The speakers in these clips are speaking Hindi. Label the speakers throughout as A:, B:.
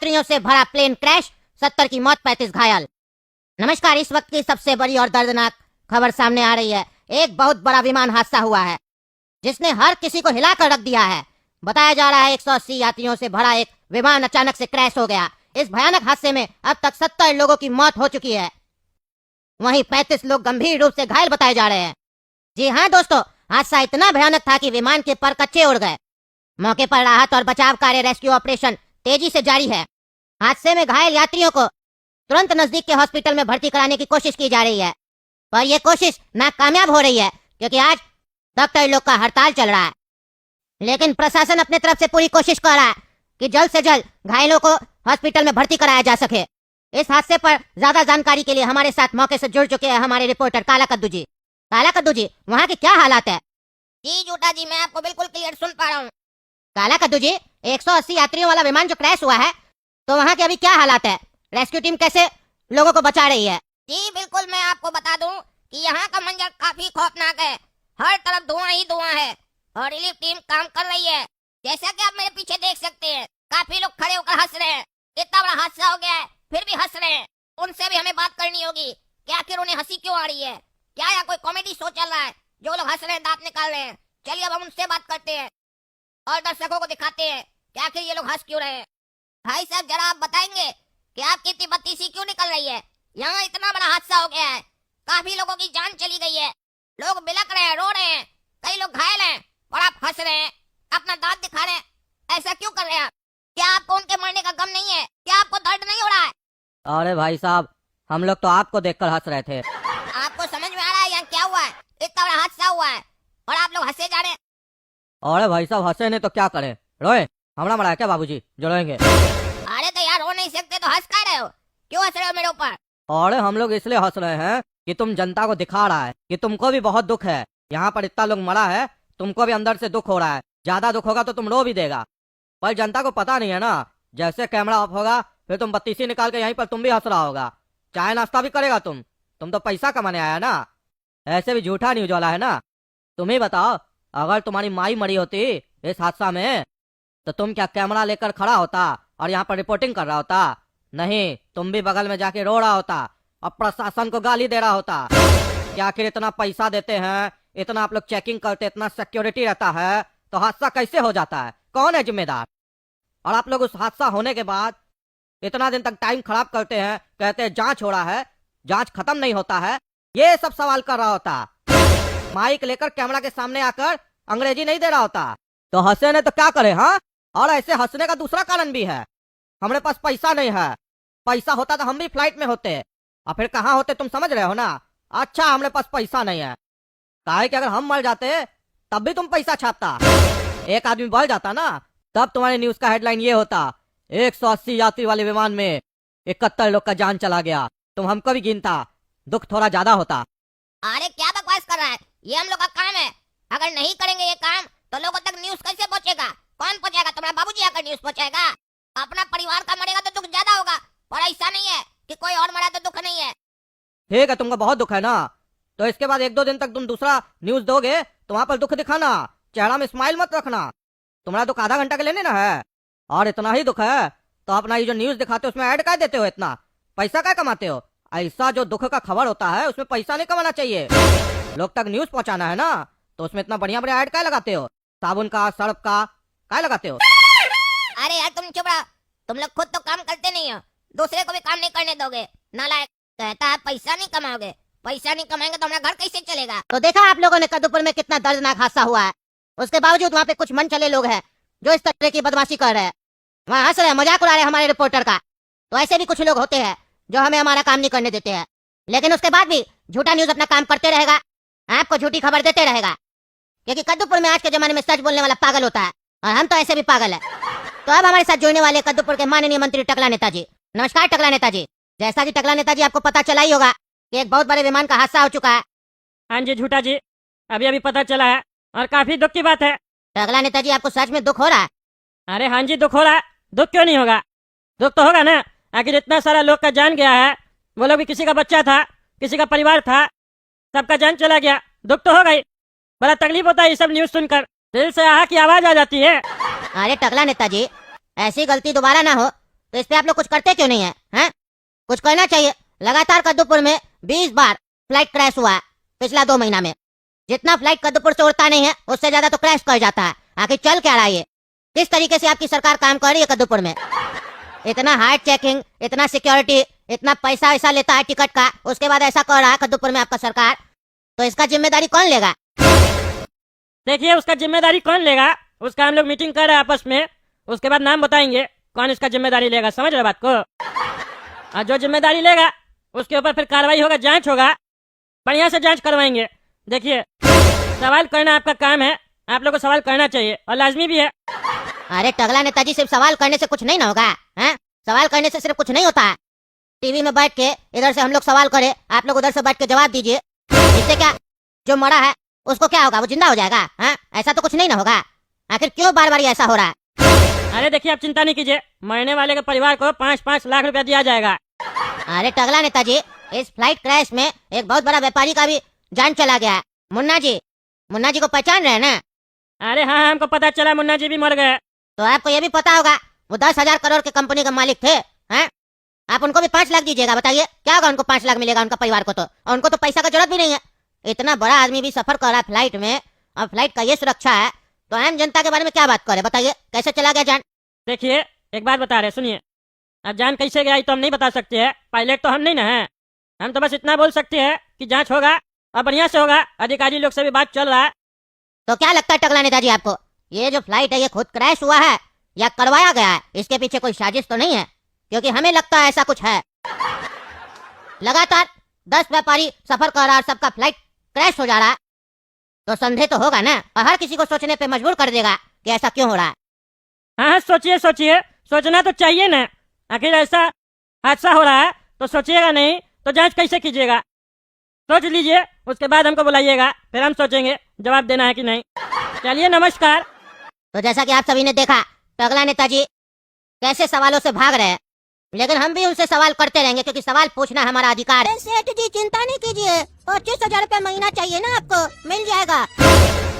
A: यात्रियों से भरा प्लेन क्रैश, 70 की मौत, 35 घायल। नमस्कार, इस वक्त की सबसे बड़ी और दर्दनाक खबर सामने आ रही है। एक बहुत बड़ा विमान हादसा हुआ है जिसने हर किसी को हिलाकर रख दिया है। बताया जा रहा है 180 यात्रियों से भरा एक विमान अचानक से क्रैश हो गया। इस भयानक हादसे में अब तक 70 लोगों की मौत हो चुकी है, वहीं 35 लोग गंभीर रूप से घायल बताए जा रहे हैं। जी हाँ दोस्तों, हादसा इतना भयानक था कि विमान के पर कच्चे उड़ गए। मौके पर राहत और बचाव कार्य, रेस्क्यू ऑपरेशन तेजी से जारी है। हादसे में घायल यात्रियों को तुरंत नजदीक के हॉस्पिटल में भर्ती कराने की कोशिश की जा रही है, पर यह कोशिश नाकामयाब हो रही है क्योंकि आज डॉक्टर लोग का हड़ताल चल रहा है। लेकिन प्रशासन अपने तरफ से पूरी कोशिश कर रहा है कि जल्द से जल्द घायलों को हॉस्पिटल में भर्ती कराया जा सके। इस हादसे पर ज्यादा जानकारी के लिए हमारे साथ मौके से जुड़ चुके हैं हमारे रिपोर्टर काला कद्दू जी। काला कद्दू जी, वहाँ के क्या हालात है?
B: जी झूठा जी, मैं आपको बिल्कुल क्लियर सुन पा रहा हूँ।
A: काला कद्दू जी, 180 यात्रियों वाला विमान जो क्रैश हुआ है, तो वहाँ के अभी क्या हालात है? रेस्क्यू टीम कैसे लोगों को बचा रही है?
B: जी बिल्कुल, मैं आपको बता दूं कि यहाँ का मंजर काफी खौफनाक है। हर तरफ धुआं ही धुआं है और रिलीफ टीम काम कर रही है। जैसा कि आप मेरे पीछे देख सकते हैं, काफी लोग खड़े होकर हंस रहे हैं। इतना बड़ा हादसा हो गया है फिर भी हंस रहे हैं। उनसे भी हमें बात करनी होगी कि आखिर उन्हें हंसी क्यों आ रही है। क्या यहाँ कोई कॉमेडी शो चल रहा है जो लोग हंस रहे हैं, दांत निकाल रहे हैं? चलिए अब हम उनसे बात करते हैं और दर्शकों को दिखाते हैं कि आखिर ये लोग हंस क्यों रहे हैं। भाई साहब, जरा आप बताएंगे कि आपकी इतनी बत्तीसी क्यों निकल रही है? यहाँ इतना बड़ा हादसा हो गया है, काफी लोगों की जान चली गई है, लोग बिलक रहे हैं, रो रहे हैं, कई लोग घायल हैं और आप हंस रहे हैं, अपना दांत दिखा रहे हैं। ऐसा क्यों कर रहे हैं आप? क्या आपको उनके मरने का गम नहीं है? क्या आपको दर्द नहीं हो रहा है?
C: अरे भाई साहब, हम लोग तो आपको देखकर हंस रहे थे।
B: आपको समझ में आ रहा है यहाँ क्या हुआ है? इतना बड़ा हादसा हुआ है और आप लोग हंसे जा रहे हैं।
C: अरे भाई साहब, हंसे नहीं तो क्या करें? रोए हमारा मरा है क्या बाबूजी? जो रोएंगे।
B: अरे तो यार, रो नहीं सकते तो हंस कर रहे हो? क्यों हंस रहे हो मेरे ऊपर?
C: अरे हम लोग इसलिए हंस रहे हैं कि तुम जनता को दिखा रहा है कि तुमको भी बहुत दुख है। यहाँ पर इतना लोग मरा है, तुमको भी अंदर से दुख हो रहा है। ज्यादा दुख होगा तो तुम रो भी देगा, पर जनता को पता नहीं है ना। जैसे कैमरा ऑफ होगा फिर तुम बत्तीसी निकाल के यहीं पर तुम भी हंस रहा होगा, चाय नाश्ता भी करेगा। तुम तो पैसा कमाने आया ना, ऐसे भी झूठा न्यूज वाला है ना। तुम ही बताओ, अगर तुम्हारी माई मरी होती इस हादसा में तो तुम क्या कैमरा लेकर खड़ा होता और यहाँ पर रिपोर्टिंग कर रहा होता? नहीं, तुम भी बगल में जाके रो रहा होता और प्रशासन को गाली दे रहा होता कि आखिर इतना पैसा देते हैं, इतना आप लोग चेकिंग करते, इतना सिक्योरिटी रहता है, तो हादसा कैसे हो जाता है? कौन है जिम्मेदार? और आप लोग उस हादसा होने के बाद इतना दिन तक टाइम खराब करते हैं, कहते हैं जांच हो रहा है, जांच खत्म नहीं होता है। ये सब सवाल कर रहा होता, माइक लेकर कैमरा के सामने आकर अंग्रेजी नहीं दे रहा होता। तो हंसे ने तो क्या करे? हाँ, और ऐसे हंसने का दूसरा कारण भी है, हमारे पास पैसा नहीं है। पैसा होता तो हम भी फ्लाइट में होते, और फिर कहाँ होते तुम समझ रहे हो ना। अच्छा, हमारे पास पैसा नहीं है, काहे कि अगर हम मर जाते तब भी तुम पैसा छापता, एक आदमी बढ़ जाता ना, तब तुम्हारे न्यूज का हेडलाइन ये होता, 180 यात्री वाले विमान में 71 लोग का जान चला गया। तुम हमको भी गिनता, दुख थोड़ा ज्यादा होता।
B: अरे क्या बकवास कर रहा है? ये हम लोग का काम है। अगर नहीं करेंगे ये काम तो लोगों तक न्यूज कैसे पहुंचेगा? कौन पहुंचाएगा? तुम्हारा बाबूजी आकर न्यूज पहुंचाएगा? अपना परिवार का मरेगा तो दुख ज्यादा होगा, और ऐसा नहीं है कि कोई और मरा तो दुख नहीं है।
C: ठीक है, तुमको बहुत दुख है ना, तो इसके बाद 1-2 दिन तक तुम दूसरा न्यूज दोगे तो वहां पर दुख दिखाना, चेहरा में स्माइल मत रखना। तुम्हारा दुख आधा घंटा के लेने ना है, और इतना ही दुख है तो अपना ये जो न्यूज दिखाते हो उसमें ऐड क्या देते हो? इतना पैसा क्या कमाते हो? ऐसा जो दुख का खबर होता है उसमें पैसा नहीं कमाना चाहिए, लोग तक न्यूज पहुंचाना है ना, तो उसमें इतना बढ़िया बढ़िया ऐड क्या लगाते हो? साबुन का, सर्फ का क्या लगाते हो?
B: अरे यार तुम चुप रहो, तुम लोग खुद तो काम करते नहीं हो, दूसरे को भी काम नहीं करने दोगे। नालायक, कहता है पैसा नहीं कमाओगे, पैसा नहीं कमाएंगे तो हमारा घर कैसे चलेगा?
A: तो देखा आप लोगों ने कद्दूपुर में कितना दर्दनाक हादसा हुआ है। उसके बावजूद वहाँ पे कुछ मन चले लोग हैं जो इस तरह की बदमाशी कर रहे हैं, वहाँ हंस रहे हैं, मजाक उड़ा रहे हैं हमारे रिपोर्टर का। तो ऐसे भी कुछ लोग होते हैं जो हमें हमारा काम नहीं करने देते हैं, लेकिन उसके बाद भी झूठा न्यूज अपना काम करते रहेगा, आपको झूठी खबर देते रहेगा, क्योंकि कद्दूपुर में आज के जमाने में सच बोलने वाला पागल होता है, और हम तो ऐसे भी पागल है। तो अब हमारे साथ जुड़ने वाले कद्दूपुर के माननीय मंत्री टकला नेताजी। नमस्कार टकला नेताजी। जैसा कि टकला नेताजी आपको पता चला ही होगा कि एक बहुत बड़े विमान का हादसा हो चुका है।
D: हाँ जी झूठा जी, अभी अभी पता चला है और काफी दुख की बात है।
A: टकला नेताजी, आपको सच में दुख हो रहा है?
D: अरे हाँ जी, दुख हो रहा है। दुख क्यों नहीं होगा? दुख तो होगा ना, आखिर इतना सारा लोग का जान गया है। वो लोग भी, किसी का बच्चा था, किसी का परिवार था, सबका जान चला गया, दुख तो होगा ही। बड़ा तकलीफ होता है ये सब न्यूज सुनकर, दिल से आहा की आवाज आ जाती है।
A: अरे टकला नेताजी, ऐसी गलती दोबारा ना हो, तो इस पे आप लोग कुछ करते क्यों नहीं है, हैं? कुछ करना चाहिए। लगातार कद्दूपुर में 20 बार फ्लाइट क्रैश हुआ है पिछला 2 महीना में। जितना फ्लाइट कद्दूपुर से उड़ता नहीं है उससे ज्यादा तो क्रैश कर जाता है। आखिर चल क्या रहा है ये? किस तरीके से आपकी सरकार काम कर रही है कद्दूपुर में? इतना हार्ड चेकिंग, इतना सिक्योरिटी, इतना पैसा ऐसा लेता है टिकट का, उसके बाद ऐसा कर रहा है कद्दूपुर में आपका सरकार, तो इसका जिम्मेदारी कौन लेगा?
D: देखिए उसका जिम्मेदारी कौन लेगा, उसका हम लोग मीटिंग कर रहे हैं आपस में, उसके बाद नाम बताएंगे कौन इसका जिम्मेदारी लेगा। समझ रहे बात को? और जो जिम्मेदारी लेगा उसके ऊपर फिर कार्रवाई होगा, जांच होगा, बढ़िया से जांच करवाएंगे। देखिए सवाल करना आपका काम है, आप लोग को सवाल करना चाहिए और लाजमी भी है।
A: अरे टगला नेताजी, सिर्फ सवाल करने से कुछ नहीं ना होगा, हैं? सवाल करने से सिर्फ कुछ नहीं होता है। टीवी में बैठ के इधर से हम लोग सवाल करें, आप लोग उधर से बैठ के जवाब दीजिए, इससे क्या जो मरा है उसको क्या होगा? वो जिंदा हो जाएगा, हैं? ऐसा तो कुछ नहीं ना होगा। आखिर क्यों बार बार ऐसा हो रहा है?
D: अरे देखिए आप चिंता नहीं कीजिए, मरने वाले के परिवार को 5-5 लाख रुपया दिया जाएगा।
A: अरे टगला नेताजी, इस फ्लाइट क्रैश में एक बहुत बड़ा व्यापारी का भी जान चला गया है। मुन्ना जी को पहचान रहे हैं ना?
D: अरे हाँ हमको पता चला मुन्ना जी भी मर गए।
A: तो आपको ये भी पता होगा वो 10,000 करोड़ की कंपनी के मालिक थे, हैं? आप उनको भी 5 लाख दीजिएगा, बताइए क्या होगा? उनको 5 लाख मिलेगा उनका परिवार को तो, और उनको तो पैसा का जरूरत भी नहीं है। इतना बड़ा आदमी भी सफर कर रहा है फ्लाइट में, और फ्लाइट का ये सुरक्षा है, तो आम जनता के बारे में क्या बात करे? बताइए कैसे चला गया जान?
D: देखिए एक बात बता रहे, सुनिए। अब जान कैसे गया तो हम नहीं बता सकते हैं, पायलट तो हम नहीं ना है। हम तो बस इतना बोल सकते हैं कि जांच होगा और बढ़िया से होगा, अधिकारी लोग से भी बात चल रहा है।
A: तो क्या लगता है टगला नेताजी आपको, ये जो फ्लाइट है ये खुद क्रैश हुआ है या करवाया गया है? इसके पीछे कोई साजिश तो नहीं है? क्योंकि हमें लगता है ऐसा कुछ है। लगातार 10 व्यापारी सफर कर रहा है और सबका फ्लाइट क्रैश हो जा रहा है, तो संदेह तो होगा ना, और हर किसी को सोचने पे मजबूर कर देगा कि ऐसा क्यों हो रहा है।
D: हाँ सोचिए सोचिए, सोचना तो चाहिए ना। आखिर ऐसा हादसा हो रहा है तो सोचिएगा नहीं तो जांच कैसे कीजिएगा? सोच लीजिए, उसके बाद हमको बुलाइएगा, फिर हम सोचेंगे जवाब देना है कि नहीं। चलिए नमस्कार।
A: तो जैसा कि आप सभी ने देखा, टगला नेताजी कैसे सवालों से भाग रहे हैं, लेकिन हम भी उनसे सवाल करते रहेंगे क्योंकि सवाल पूछना हमारा अधिकार है। सेठ जी चिंता नहीं कीजिए, 25,000 रुपया महीना चाहिए ना आपको, मिल जाएगा।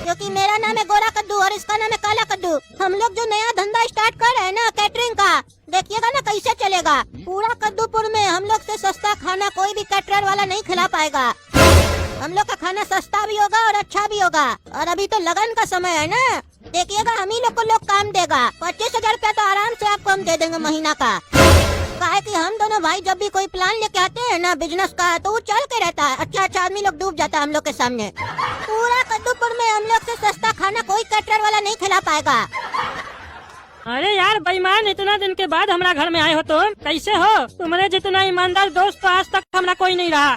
A: क्योंकि मेरा नाम है गोरा कद्दू और इसका नाम है काला कद्दू। हम लोग जो नया धंधा स्टार्ट कर रहे हैं ना कैटरिंग का, देखिएगा ना कैसे चलेगा। पूरा कद्दूपुर में हम लोग से सस्ता खाना कोई भी कैटरर वाला नहीं खिला पाएगा। हम लोग का खाना सस्ता भी होगा और अच्छा भी होगा। और अभी तो लगन का समय है ना, देखिएगा हम ही लोग को लोग काम देगा। 25,000 रुपया तो आराम से आपको हम दे देंगे महीना का। काहे कि हम दोनों भाई जब भी कोई प्लान लेके आते हैं ना बिजनेस का, तो वो चल के रहता है। अच्छा आदमी लोग डूब जाता है हम लोग के सामने। पूरा कद्दूपुर में हम लोग से सस्ता खाना कोई कैटरर वाला नहीं खिला पाएगा।
D: अरे यार बेईमान, इतना दिन के बाद हमारा घर में आए हो तुम, कैसे हो? तुम्हारे जितना ईमानदार दोस्त तो आज तक हमारा कोई नहीं रहा।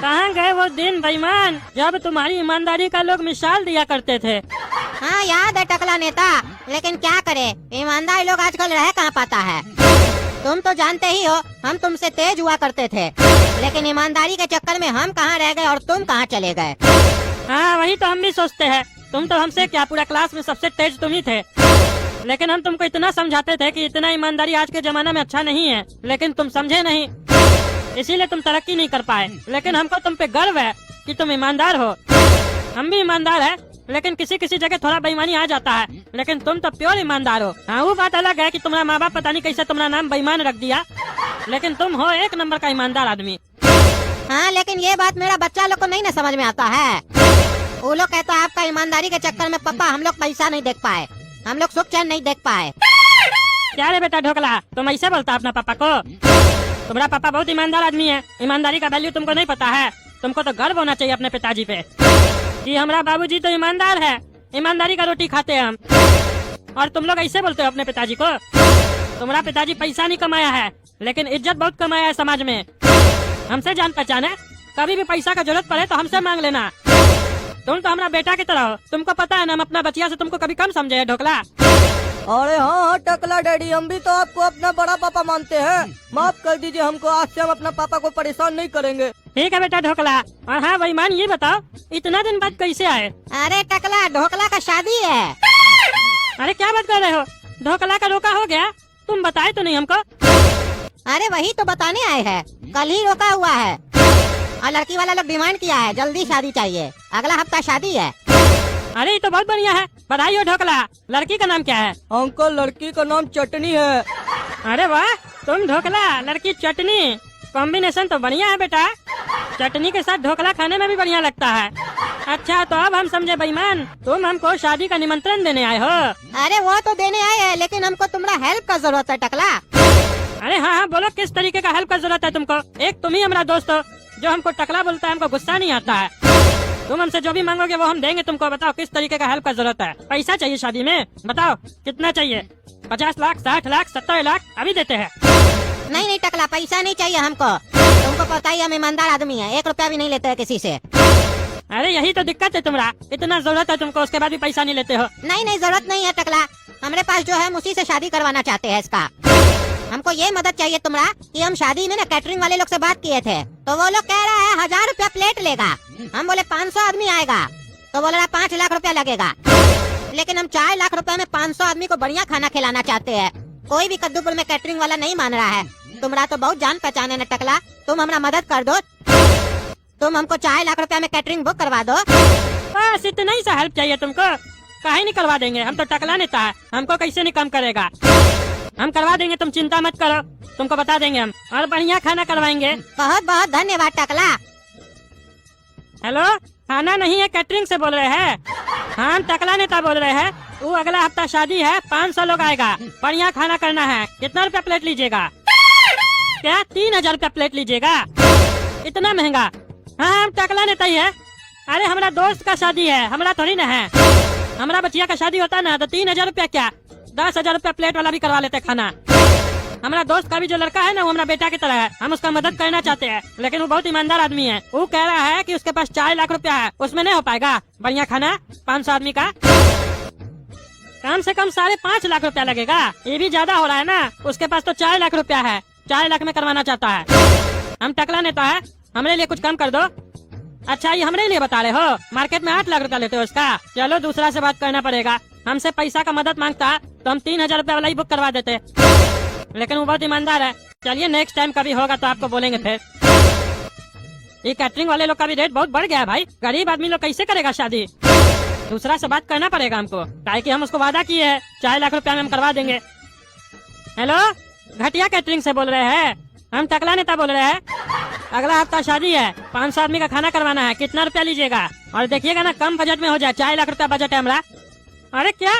D: कहाँ गए वो दिन बेईमान जब तुम्हारी ईमानदारी का लोग मिसाल दिया करते थे?
A: हाँ याद है टकला नेता, लेकिन क्या करे, ईमानदार लोग आजकल रह कहाँ पाता है। तुम तो जानते ही हो हम तुमसे तेज हुआ करते थे, लेकिन ईमानदारी के चक्कर में हम कहाँ रह गए और तुम कहाँ चले गए।
D: हाँ वही तो हम भी सोचते हैं, तुम तो हमसे क्या, पूरा क्लास में सबसे तेज तुम ही थे। लेकिन हम तुमको इतना समझाते थे कि इतना ईमानदारी आज के जमाना में अच्छा नहीं है, लेकिन तुम समझे नहीं, इसीलिए तुम तरक्की नहीं कर पाए। लेकिन हमको तुम पे गर्व है कि तुम ईमानदार हो। हम भी ईमानदार है, लेकिन किसी किसी जगह थोड़ा बेईमानी आ जाता है, लेकिन तुम तो प्योर ईमानदार हो। हाँ वो बात अलग है कि तुम्हारा माँ बाप पता नहीं कैसे तुम्हारा नाम बेईमान रख दिया, लेकिन तुम हो 1 नंबर का ईमानदार आदमी।
A: हाँ लेकिन ये बात मेरा बच्चा लोग को नहीं ना समझ में आता है। वो लोग कहता है आपका ईमानदारी के चक्कर में पापा हम लोग पैसा नहीं देख पाए, हम लोग सुख चैन नहीं देख पाए।
D: क्या रे बेटा ढोकला, तुम ऐसे बोलता अपना पापा को? तुम्हारा पापा बहुत ईमानदार आदमी है, ईमानदारी का वैल्यू तुमको नहीं पता है। तुमको तो गर्व होना चाहिए अपने पिताजी पे कि हमारा बाबूजी तो ईमानदार है, ईमानदारी का रोटी खाते हैं हम। और तुम लोग ऐसे बोलते हो अपने पिताजी को? तुम्हारा पिताजी पैसा नहीं कमाया है, लेकिन इज्जत बहुत कमाया है समाज में। हमसे जान पहचान है, कभी भी पैसा का जरूरत पड़े तो हमसे मांग लेना। तुम तो हमारा बेटा की तरह हो, तुमको पता है ना हम अपना बचिया से तुमको कभी कम समझे है ढोकला।
C: अरे हाँ टकला डैडी, हम भी तो आपको अपना बड़ा पापा मानते हैं, माफ कर दीजिए हमको, आज से हम अपना पापा को परेशान नहीं करेंगे।
D: ठीक है बेटा ढोकला। और हाँ बेईमान ये बताओ, इतना दिन बाद कैसे आए?
A: अरे टकला, ढोकला का शादी है।
D: अरे क्या बात कर रहे हो, ढोकला का रोका हो गया? तुम बताए तो नहीं हमको।
A: अरे वही तो बताने आए हैं, कल ही रोका हुआ है और लड़की वाला लोग डिमांड किया है जल्दी शादी चाहिए, अगला हफ्ता शादी है।
D: अरे ये तो बहुत बढ़िया है, बधाई हो ढोकला। लड़की का नाम क्या है?
C: अंकल लड़की का नाम चटनी है।
D: अरे वाह, तुम ढोकला लड़की चटनी, कॉम्बिनेशन तो बढ़िया है बेटा। चटनी के साथ ढोकला खाने में भी बढ़िया लगता है। अच्छा तो अब हम समझे बेईमान, तुम हमको शादी का निमंत्रण देने आए हो।
A: अरे वो तो देने आए हैं, लेकिन हमको तुम्हारा हेल्प का जरूरत है टकला।
D: अरे हाँ हाँ बोलो, किस तरीके का हेल्प का जरूरत है तुमको? एक तुम ही हमारा दोस्त हो जो हमको टकला बोलता है, हमको गुस्सा नहीं आता है। तुम हमसे जो भी मांगोगे वो हम देंगे तुमको। बताओ किस तरीके का हेल्प का जरूरत है? पैसा चाहिए शादी में? बताओ कितना चाहिए? 50 लाख, 60 लाख, 70 लाख? अभी देते हैं।
A: नहीं नहीं टकला, पैसा नहीं चाहिए हमको। तुमको पता ही हम ईमानदार आदमी है, 1 रुपया भी नहीं लेते हैं किसी से।
D: अरे यही तो दिक्कत है तुम्हारा, इतना जरूरत है तुमको, उसके बाद भी पैसा नहीं लेते हो।
A: नहीं नहीं जरूरत नहीं है टकला, हमारे पास जो है हम उसी से शादी करवाना चाहते हैं इसका। हमको ये मदद चाहिए तुम्हारा कि हम शादी में ना कैटरिंग वाले लोग से बात किए थे, तो वो लोग कह रहा है 1000 रुपया प्लेट लेगा। हम बोले 500 आदमी आएगा, तो बोल रहा 5 लाख रुपया लगेगा। लेकिन हम 4 लाख रुपया में 500 आदमी को बढ़िया खाना खिलाना चाहते हैं। कोई भी कद्दूपुर में कैटरिंग वाला नहीं मान रहा है। तुम्हारा तो बहुत जान पहचान है न टकला, तुम हमारा मदद कर दो। तुम हमको 4 लाख रुपया में कैटरिंग बुक करवा दो।
D: बस इतना ही सा हेल्प चाहिए तुमको? काहे नहीं करवा देंगे, हम तो टकला नेता है, हमको कैसे नहीं कम करेगा। हम करवा देंगे, तुम चिंता मत करो, तुमको बता देंगे हम, और बढ़िया खाना करवाएंगे।
A: बहुत बहुत धन्यवाद टकला।
D: हेलो, खाना नहीं है, कैटरिंग से बोल रहे हैं? हाँ हम टकला नेता बोल रहे हैं। वो अगला हफ्ता शादी है, 500 लोग आएगा, बढ़िया खाना करना है। कितना रुपया प्लेट लीजिएगा? क्या 3000 रुपया प्लेट लीजिएगा? इतना महंगा? हाँ हम टकला नेता ही है। अरे हमारा दोस्त का शादी है, हमारा थोड़ी ना है। हमारा बचिया का शादी होता ना तो 3000 रुपया क्या 10,000 रुपया प्लेट वाला भी करवा लेते खाना। हमारा दोस्त का भी जो लड़का है ना वो हमारा बेटा की तरह है, हम उसका मदद करना चाहते हैं, लेकिन वो बहुत ईमानदार आदमी है। वो कह रहा है कि उसके पास 4 लाख रुपया है, उसमें नहीं हो पाएगा बढ़िया खाना 500 आदमी का। कम से कम 5.5 लाख रुपया लगेगा, ये भी ज्यादा हो रहा है ना। उसके पास तो 4 लाख रुपया है, 4 लाख में करवाना चाहता है। हम टकला नेता है, हमारे लिए कुछ कम कर दो। अच्छा ये हमारे लिए बता रहे हो? मार्केट में 8 लाख रुपया लेते हो उसका। चलो दूसरा से बात करना पड़ेगा। हमसे पैसा का मदद मांगता तो हम 3000 रुपया वाला ही बुक करवा देते, लेकिन वो बहुत ईमानदार है। चलिए नेक्स्ट टाइम कभी होगा तो आपको बोलेंगे फिर। ये कैटरिंग वाले लोग का भी रेट बहुत बढ़ गया है भाई, गरीब आदमी लोग कैसे करेगा शादी? दूसरा से बात करना पड़ेगा हमको, काहे कि हम उसको वादा किए हैं 4 लाख रुपया में हम करवा देंगे। हेलो, घटिया कैटरिंग से बोल रहे हैं? हम टकला नेता बोल रहे हैं। अगला हफ्ता शादी है, 500 आदमी का खाना करवाना है, कितना रुपया लीजिएगा? और देखिएगा ना कम बजट में हो जाए, 4 लाख रुपया बजट है हमारा। अरे क्या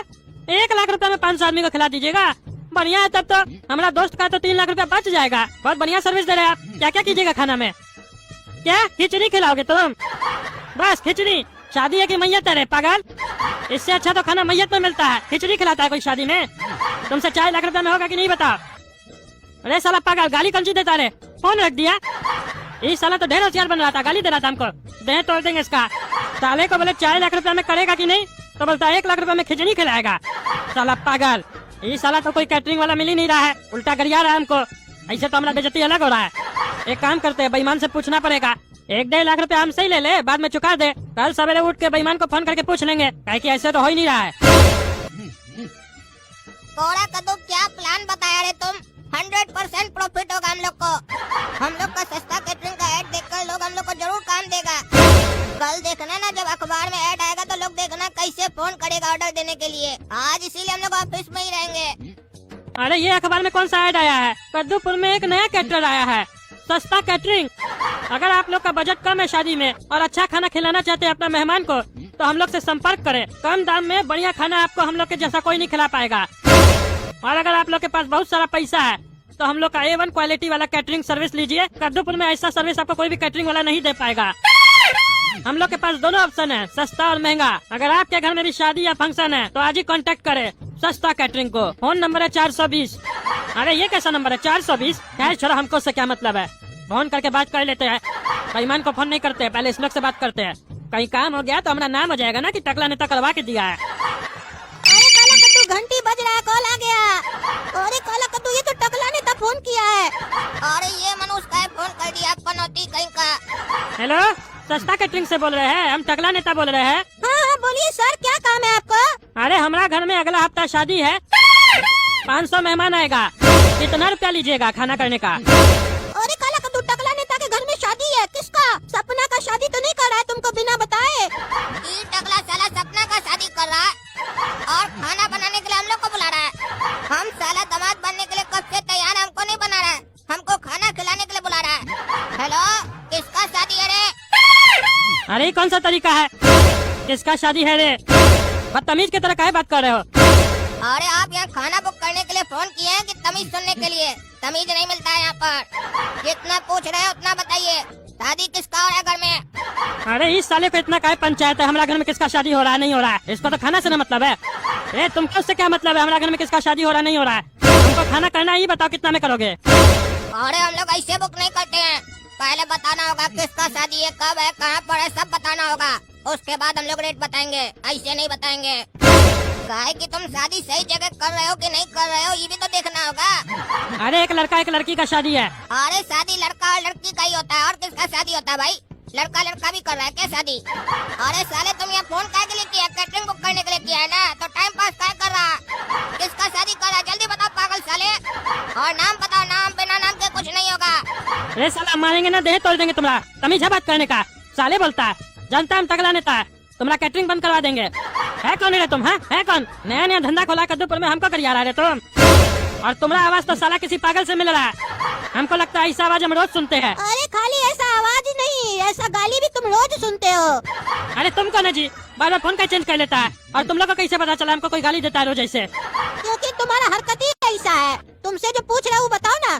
D: 1 लाख रुपया में 500 आदमी को खिला दीजिएगा? बढ़िया है, तब तो हमारा दोस्त का तो 3 लाख रुपया बच जाएगा। बहुत बढ़िया सर्विस दे रहे हैं आप। क्या क्या कीजिएगा खाना में? क्या खिचड़ी खिलाओगे तुम? बस खिचड़ी? शादी है कि मैयत है रे पागल? इससे अच्छा तो खाना मैयत में मिलता है, खिचड़ी खिलाता है कोई शादी में? तुमसे 4 लाख रुपया में होगा कि नहीं बताओ? अरे साला पागल, गाली कौन सी देता रे? फोन रख दिया। इस साला तो ढेर होशियार बन रहा था, गाली दे रहा था हमको। देह तोड़ देंगे इसका। साले को बोले 4 लाख रुपया में करेगा कि नहीं, तो बोलता 1 लाख रुपया में खिचड़ी खिलाएगा। साला पागल, ये साला तो कोई कैटरिंग वाला मिल ही नहीं रहा है, उल्टा गरिया रहा है हमको। ऐसे तो हमारा बेइज्जती अलग हो रहा है। एक काम करते हैं, बेईमान से पूछना पड़ेगा। 1-1.5 लाख रुपया हमसे ही ले ले, बाद में चुका दे। कल सवेरे उठ के बेईमान को फोन करके पूछ लेंगे, काहे कि ऐसे तो हो ही नहीं रहा है।
B: कोड़ा कद्दू, क्या प्लान बताया रे तुम? 100% प्रॉफिट होगा हम लोग को। हम लोग का सस्ता कैटरिंग का ऐड देखकर लोग हम लोग को जरूर काम देगा। कल देखना ना, जब अखबार में ऐड आएगा तो लोग देखना कैसे फोन करेगा ऑर्डर देने के लिए। आज इसीलिए हम लोग ऑफिस में ही रहेंगे।
D: अरे ये अखबार में कौन सा ऐड आया है? कद्दूपुर में एक नया कैटरर आया है, सस्ता कैटरिंग। अगर आप लोग का बजट कम है शादी में और अच्छा खाना खिलाना चाहते हैं अपना मेहमान को, तो हम लोग से संपर्क करें। कम दाम में बढ़िया खाना आपको हम लोग के जैसा कोई नहीं खिला पाएगा। और अगर आप लोग के पास बहुत सारा पैसा है तो हम लोग का A1 क्वालिटी वाला कैटरिंग सर्विस लीजिए। कद्दूपुर में ऐसा सर्विस आपको कोई भी कैटरिंग वाला नहीं दे पाएगा। हम लोग के पास दोनों ऑप्शन है, सस्ता और महंगा। अगर आपके घर में भी शादी या फंक्शन है तो आज ही कांटेक्ट करें सस्ता कैटरिंग को। फोन नंबर है 420। अरे ये कैसा नंबर है 420? खैर छोड़ो, हमको उससे क्या मतलब है, फोन करके बात कर लेते हैं। बेईमान को फोन नहीं करते, पहले इस लोग से बात करते हैं। कहीं काम हो गया तो हमारा नाम हो जाएगा ना कि टकला नेता करवा के दिया है।
A: अरे काला कद्दू, घंटी बज रहा है, कॉल आ गया। अरे काला कद्दू, ये तो टकला ने तब फोन किया है।
B: और ये मनुष्य का फोन कर दिया, पनौती कहीं का।
D: हेलो, सस्ता कैटरिंग से बोल रहे हैं? हम टकला नेता बोल रहे हैं।
A: हाँ हाँ बोलिए सर, क्या काम है आपको?
D: अरे हमारा घर में अगला हफ्ता शादी है, 500 मेहमान आएगा, कितना रुपया लीजिएगा खाना करने का?
A: अरे काला कद्दू, टकला नेता के घर में शादी है। किसका? सपना का शादी तो नहीं कर रहा है तुमको बिना बताए?
B: ये टकला साला सपना का शादी कर रहा है और खाना बनाने के लिए हम लोग को बुला रहा है। हम साला दामाद बनने के लिए कब से तैयार
D: अरे ये कौन सा तरीका है? किसका शादी है रे? बदतमीज की तरह काहे बात कर रहे हो?
B: अरे आप यहाँ खाना बुक करने के लिए फोन किए हैं कि तमीज सुनने के लिए? तमीज नहीं मिलता है यहाँ पर। जितना पूछ रहे हो उतना बताइए। शादी किसका हो रहा है घर में?
D: अरे इस साले को इतना काहे पंचायत है हमारा घर में किसका शादी हो रहा है नहीं हो रहा है? इसको तो खाना से ना मतलब है। ए तुमको उससे क्या मतलब है हमारा घर में किसका शादी हो रहा है नहीं हो रहा है? तुमको खाना करना है, ये बताओ कितना में करोगे?
B: अरे हम लोग ऐसे बुक नहीं करते हैं। पहले बताना होगा किसका शादी है, कब है, कहाँ पर है, सब बताना होगा। उसके बाद हम लोग रेट बताएंगे, ऐसे नहीं बताएंगे। काहे कि तुम शादी सही जगह कर रहे हो कि नहीं कर रहे हो, ये भी तो देखना होगा।
D: अरे एक लड़का एक लड़की का शादी है।
B: अरे शादी लड़का और लड़की का ही होता है, और किसका शादी होता है भाई? लड़का लड़का भी कर रहा है क्या शादी? अरे साले तुम यहाँ फोन काहे के लिए किया? कैटरिंग बुक करने के लिए किया है ना, तो टाइम पास काहे कर रहा? किसका शादी कर रहा है जल्दी बताओ पागल साले। और नाम बताओ, नाम बिना नाम के कुछ नहीं होगा।
D: अरे साला मारेंगे ना, देह तोड़ देंगे तुम्हारा। तमीज है बात करने का? साले बोलता है, जानता है हम तगड़ा नेता है। तुम्हारा कैटरिंग बंद करवा देंगे। है कौन रे तुम? है कौन? नया नया धंधा खोला कद्दूपुर में, हमको करिया रहा है तुम। और तुम्हारा आवाज तो साला किसी पागल से मिल रहा है। हमको लगता है ऐसा आवाज हम रोज सुनते हैं।
A: अरे खाली ऐसा आवाज ही नहीं, ऐसा गाली भी तुम रोज सुनते हो।
D: अरे तुम कौन है जी? बार बार फोन का चेंज कर लेता है। और तुम लोग को कैसे पता चला हमको कोई गाली देता है रोज ऐसे?
A: क्योंकि तुम्हारा हरकत ही ऐसा है। तुमसे जो पूछ रहे हो वो बताओ ना।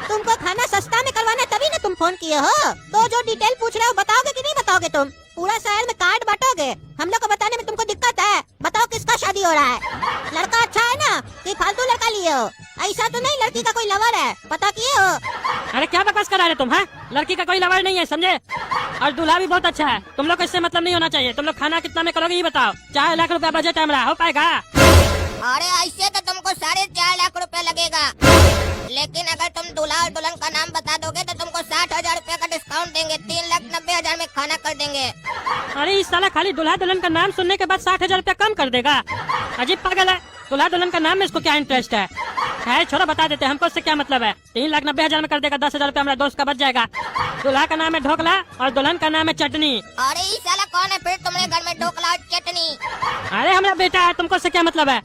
A: तुमको खाना सस्ता में करवाना है, तभी ना तुम फोन किए हो। तो जो डिटेल पूछ रहे हो बताओगे कि नहीं बताओगे? तुम पूरा शहर में कार्ड बांटोगे, हम लोग को बताने में तुमको दिक्कत है। बताओ किसका शादी हो रहा है? लड़का अच्छा है ना कि फालतू लड़का लिए हो? ऐसा तो नहीं लड़की का कोई लवर है, पता किए हो?
D: अरे क्या बकवास करा रहे तुम? हैं? लड़की का कोई लवर नहीं है, समझे? और दूल्हा भी बहुत अच्छा है। तुम लोग को इससे मतलब नहीं होना चाहिए। तुम लोग खाना कितना में करोगे ये बताओ। 4 लाख रुपया बजट है हमारा, हो पाएगा?
B: अरे ऐसे तो तुमको 4.5 लाख रुपया लगेगा, लेकिन अगर तुम दूल्हा और दुल्हन का नाम बता दोगे तो तुमको 60,000 रुपया का डिस्काउंट देंगे। 3,90,000 में खाना कर देंगे।
D: अरे इस साला खाली दूल्हा दुल्हन का नाम सुनने के बाद 60,000 रुपया कम कर देगा? अजीब पागल है। दूल्हा दुल्हन का नाम में इसको क्या इंटरेस्ट है? छोड़ो बता देते, हमको इससे क्या मतलब है। 3,90,000 में कर देगा। 10,000 रुपया हमारा दोस्त का बच जाएगा। दूल्हा का नाम है ढोकला और दुल्हन का नाम है चटनी।
B: अरे ये साला कौन है फिर तुम्हारे घर में ढोकला और चटनी?
D: अरे हमारा बेटा है, तुमको इससे क्या मतलब है?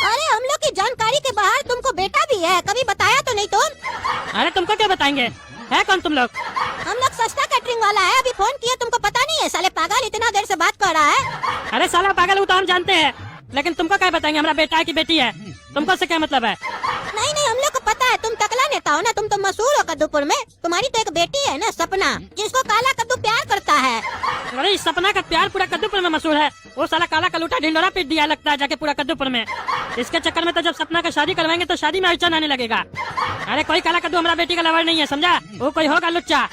A: अरे हम लोग की जानकारी के बाहर तुमको बेटा भी है, कभी बताया तो नहीं तुम?
D: अरे तुमको क्या बताएंगे? है कौन तुम लोग?
A: हम लोग सस्ता कैटरिंग वाला है, अभी फोन किया तुमको पता नहीं है? साले पागल इतना देर से बात कर रहा है।
D: अरे साला पागल हो तो हम जानते हैं, लेकिन तुमको क्या बताएंगे हमारा बेटा है कि बेटी है? तुमको इससे क्या मतलब है?
A: नहीं नहीं, हम लोग को पता है तुम तकला नेता हो ना, तुम तो मशहूर हो कद्दूपुर में। तुम्हारी तो एक बेटी है ना, सपना, जिसको काला कद्दू प्यार करता है।
D: अरे इस सपना का प्यार पूरा कद्दूपुर में मशहूर है। वो साला काला कलूटा ढिंडोरा पीट दिया लगता है जाके पूरा कद्दूपुर में। इसके चक्कर में तो जब सपना का शादी करवाएंगे तो शादी में अड़चन आने लगेगा। अरे कोई काला कद्दू हमारा बेटी का लवर नहीं है, समझा? वो कोई होगा लुच्चा।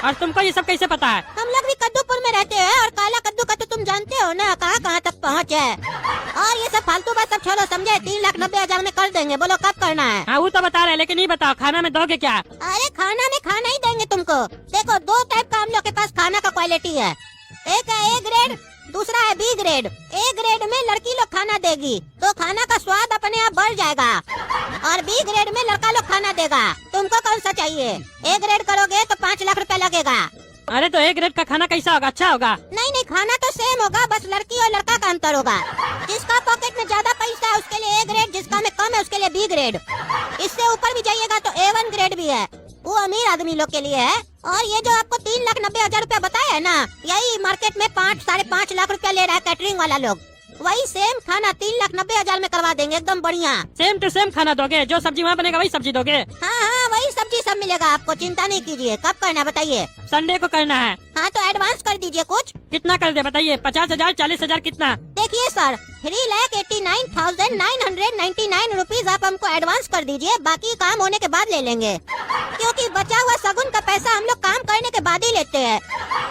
D: और तुमको ये सब कैसे पता है?
A: हम लोग भी कद्दूपुर में रहते हैं, और काला कद्दू का तो तुम जानते हो ना कहाँ कहाँ तक पहुँच है। और ये सब फालतू बात सब छोड़ो, समझे? 3,90,000 में कर देंगे, बोलो कब करना है?
D: हाँ वो तो बता रहे, लेकिन ये बताओ खाना में दोगे क्या?
A: अरे खाना में खाना ही देंगे तुमको। देखो 2 टाइप का हम लोग के पास खाना का क्वालिटी है। एक है A ग्रेड, दूसरा है B ग्रेड। A ग्रेड में लड़की लोग खाना देगी तो खाना का स्वाद अपने आप बढ़ जाएगा, और B ग्रेड में लड़का लोग खाना देगा। तुमको कौन सा चाहिए? A ग्रेड करोगे तो 5 लाख रुपया लगेगा।
D: अरे तो A ग्रेड का खाना कैसा होगा? अच्छा होगा?
A: नहीं नहीं, खाना तो सेम होगा, बस लड़की और लड़का का अंतर होगा। जिसका पॉकेट में ज्यादा पैसा है उसके लिए A ग्रेड, जिसका में कम है उसके लिए B ग्रेड। इससे ऊपर भी जाइएगा तो A1 ग्रेड भी है, वो अमीर आदमी लोग के लिए है। और ये जो आपको 3,90,000 रुपया बताया है ना, यही मार्केट में 5-5.5 लाख रुपया ले रहा है कैटरिंग वाला लोग। वही सेम खाना 3,90,000 में करवा देंगे, एकदम बढ़िया।
D: सेम टू सेम खाना दोगे? जो सब्जी वहाँ बनेगा वही सब्जी दोगे?
A: हाँ हाँ, वही सब्जी सब मिलेगा आपको, चिंता नहीं कीजिए। कब करना है बताइए?
D: संडे को करना है।
A: हाँ तो एडवांस कर दीजिए कुछ।
D: कितना कर दे बताइए? 50,000, 40,000, कितना?
A: देखिए सर, 3,89,999 रुपीज आप हमको एडवांस कर दीजिए, बाकी काम होने के बाद ले लेंगे। क्योंकि बचा हुआ सगुन का पैसा हम लोग काम करने के बाद ही लेते हैं,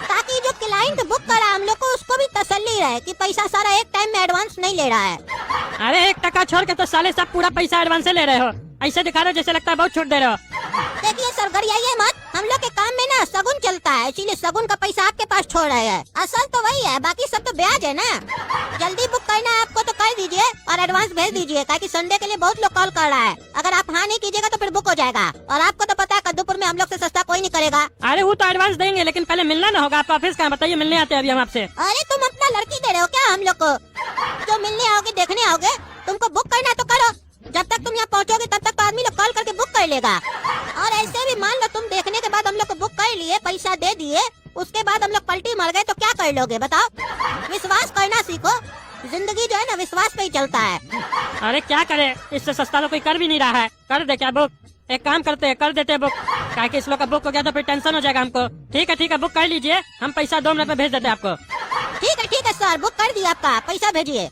A: ताकि जो क्लाइंट बुक करा हम लोग को उसको भी तसल्ली रहे कि पैसा सारा एक टाइम में एडवांस नहीं ले रहा है।
D: अरे 1 टका छोड़ के तो साले सब पूरा पैसा एडवांस से ले रहे हो। ऐसे दिखा रहे हो जैसे लगता है बहुत छूट दे रहे हो।
A: देखिए सर, गरियाइए मत, हम लोग के काम में ना सगुन चलता है, इसीलिए सगुन का पैसा आपके पास छोड़ रहे हैं। असल तो वही है, बाकी सब तो ब्याज है ना। जल्दी बुक करना है आपको तो कर दीजिए और एडवांस भेज दीजिए, ताकि संडे के लिए बहुत लोग कॉल कर रहा है। अगर आप हाँ नहीं कीजिएगा तो फिर बुक हो जाएगा, और आपको तो पता है कद्दूपुर में हम लोग से सस्ता कोई नहीं करेगा।
D: अरे वो तो एडवांस देंगे, लेकिन पहले मिलना ना होगा। आपका ऑफिस कहाँ बताइए? मिलने आते हैं अभी हम आपसे।
A: अरे तुम अपना लड़की दे रहे हो क्या हम लोग को? जो मिलने आओगे देखने आओगे, तुमको बुक करना तो करो। जब तक तुम यहाँ पहुँचोगे तब तक तो आदमी लोग कॉल करके बुक कर लेगा। और ऐसे भी मान लो तुम देखने के बाद हम लोग को बुक कर लिए, पैसा दे दिए, उसके बाद हम लोग पलटी मर गए तो क्या कर लोगे बताओ? विश्वास करना सीखो, जिंदगी जो है ना विश्वास पे ही चलता है।
D: अरे क्या करे, इससे सस्ता तो कोई कर भी नहीं रहा है। कर दे क्या बुक? एक काम करते हैं, कर देते हैं बुक। क्या कि इस लोग का बुक हो गया तो फिर टेंशन हो जाएगा हमको। ठीक है बुक कर लीजिए, हम पैसा 2 मिनट में भेज देते हैं आपको।
A: ठीक है सर, बुक कर दिया आपका, पैसा भेजिए।